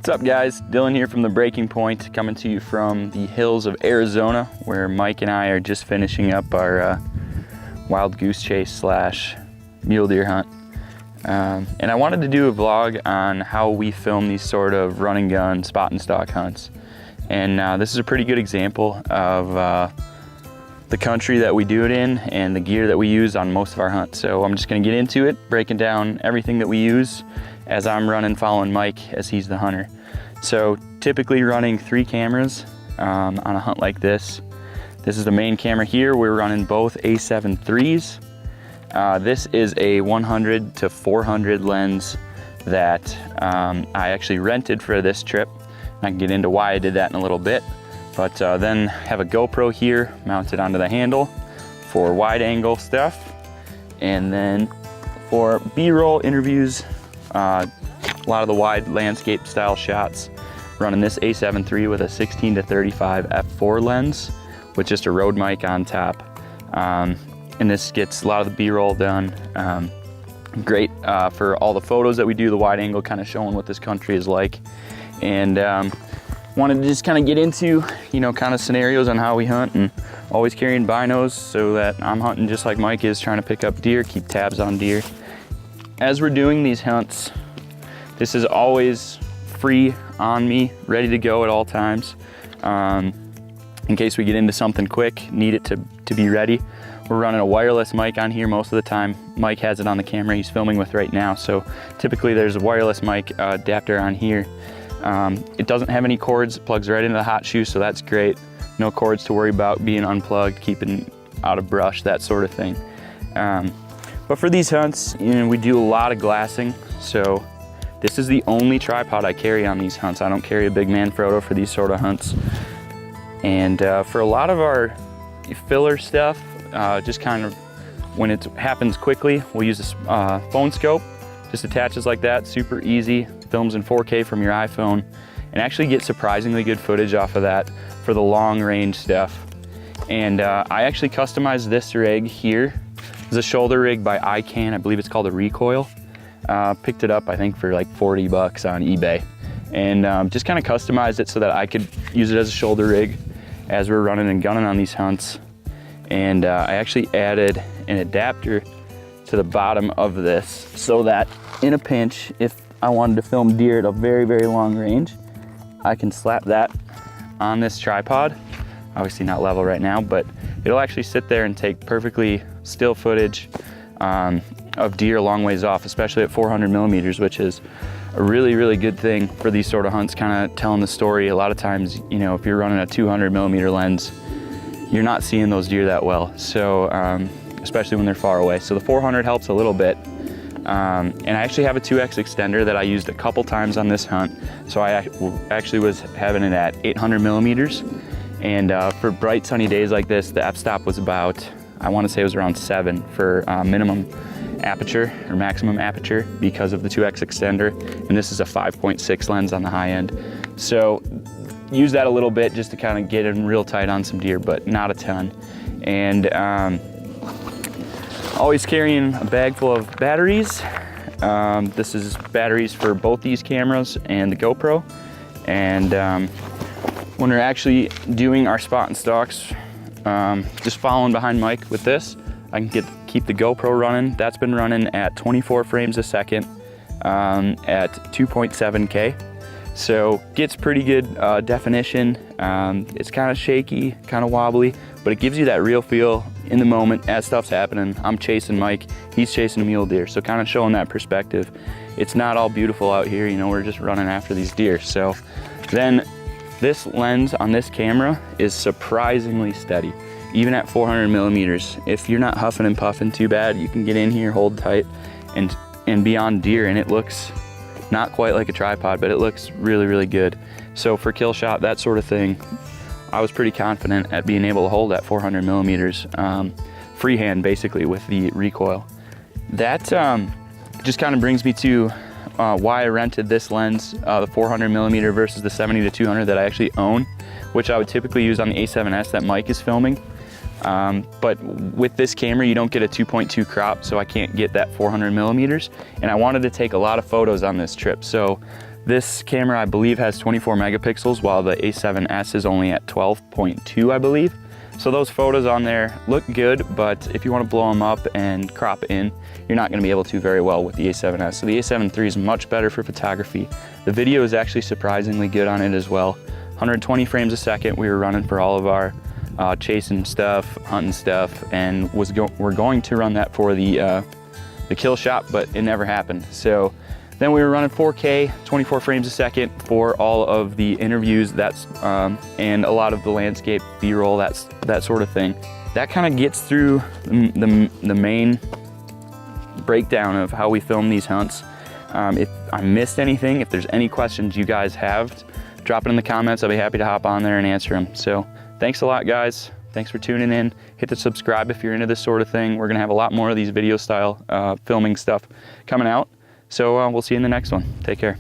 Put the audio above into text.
What's up guys, Dylan here from the Breaking Point, coming to you from the hills of Arizona, where Mike and I are just finishing up our wild goose chase slash mule deer hunt. And I wanted to do a vlog on how we film these sort of run and gun spot and stalk hunts. And this is a pretty good example of the country that we do it in and the gear that we use on most of our hunts. So I'm just gonna get into it, breaking down everything that we use as I'm running following Mike as he's the hunter. So typically running 3 cameras on a hunt like this. This is the main camera here. We're running both A7 IIIs. This is a 100 to 400 lens that I actually rented for this trip. I can get into why I did that in a little bit. But then have a GoPro here mounted onto the handle for wide angle stuff. And then for B-roll interviews, a lot of the wide landscape style shots, running this A7 III with a 16 to 35 f4 lens with just a Rode mic on top. And this gets a lot of the B-roll done. Great for all the photos that we do, the wide angle kind of showing what this country is like. And wanted to just kind of get into, you know, kind of scenarios on how we hunt, and always carrying binos so that I'm hunting just like Mike is, trying to pick up deer, keep tabs on deer. As we're doing these hunts, this is always free on me, ready to go at all times. In case we get into something quick, need it to be ready. We're running a wireless mic on here most of the time. Mike has it on the camera he's filming with right now. So typically there's a wireless mic adapter on here. It doesn't have any cords, it plugs right into the hot shoe, so that's great. No cords to worry about being unplugged, keeping out of brush, that sort of thing. But for these hunts, you know, we do a lot of glassing, so this is the only tripod I carry on these hunts. I don't carry a big Manfrotto for these sort of hunts. And for a lot of our filler stuff, just kind of when it happens quickly, we'll use a phone scope. Just attaches like that, super easy, films in 4K from your iPhone, and actually get surprisingly good footage off of that for the long range stuff. And I actually customized this rig here. It's a shoulder rig by iCan, I believe it's called a Recoil. Picked it up, I think, for like 40 bucks on eBay. And just kind of customized it so that I could use it as a shoulder rig as we're running and gunning on these hunts. And I actually added an adapter to the bottom of this so that in a pinch, if I wanted to film deer at a very, very long range, I can slap that on this tripod. Obviously not level right now, but it'll actually sit there and take perfectly still footage of deer a long ways off, especially at 400 millimeters, which is a really, really good thing for these sort of hunts, kind of telling the story. A lot of times, you know, if you're running a 200 millimeter lens, you're not seeing those deer that well. So, especially when they're far away. So the 400 helps a little bit. And I actually have a 2X extender that I used a couple times on this hunt. So I actually was having it at 800 millimeters. And for bright sunny days like this, the f-stop was about, I want to say it was around 7 for minimum aperture or maximum aperture because of the 2X extender. And this is a 5.6 lens on the high end. So use that a little bit just to kind of get in real tight on some deer, but not a ton. And always carrying a bag full of batteries. This is batteries for both these cameras and the GoPro. And when we're actually doing our spot and stalks, just following behind Mike with this, I can keep the GoPro running. That's been running at 24 frames a second at 2.7K. So gets pretty good definition. It's kind of shaky, kind of wobbly, but it gives you that real feel in the moment as stuff's happening. I'm chasing Mike, he's chasing a mule deer. So kind of showing that perspective. It's not all beautiful out here, you know, we're just running after these deer. So then this lens on this camera is surprisingly steady, even at 400 millimeters. If you're not huffing and puffing too bad, you can get in here, hold tight, and be on deer, and it looks not quite like a tripod, but it looks really, really good. So for kill shot, that sort of thing, I was pretty confident at being able to hold at 400 millimeters freehand, basically, with the recoil. That just kind of brings me to why I rented this lens, the 400 millimeter versus the 70 to 200 that I actually own, which I would typically use on the A7S that Mike is filming. But with this camera, you don't get a 2.2 crop, so I can't get that 400 millimeters. And I wanted to take a lot of photos on this trip. So This camera, I believe, has 24 megapixels, while the A7S is only at 12.2, I believe. So those photos on there look good, but if you want to blow them up and crop in, you're not going to be able to very well with the A7S. So the A7 III is much better for photography. The video is actually surprisingly good on it as well. 120 frames a second we were running for all of our chasing stuff, hunting stuff, and we're going to run that for the kill shot, but it never happened. So then we were running 4K, 24 frames a second for all of the interviews, and a lot of the landscape, B-roll, that sort of thing. That kind of gets through the main breakdown of how we film these hunts. If I missed anything, if there's any questions you guys have, drop it in the comments. I'll be happy to hop on there and answer them. So thanks a lot, guys. Thanks for tuning in. Hit the subscribe if you're into this sort of thing. We're gonna have a lot more of these video style filming stuff coming out. So we'll see you in the next one. Take care.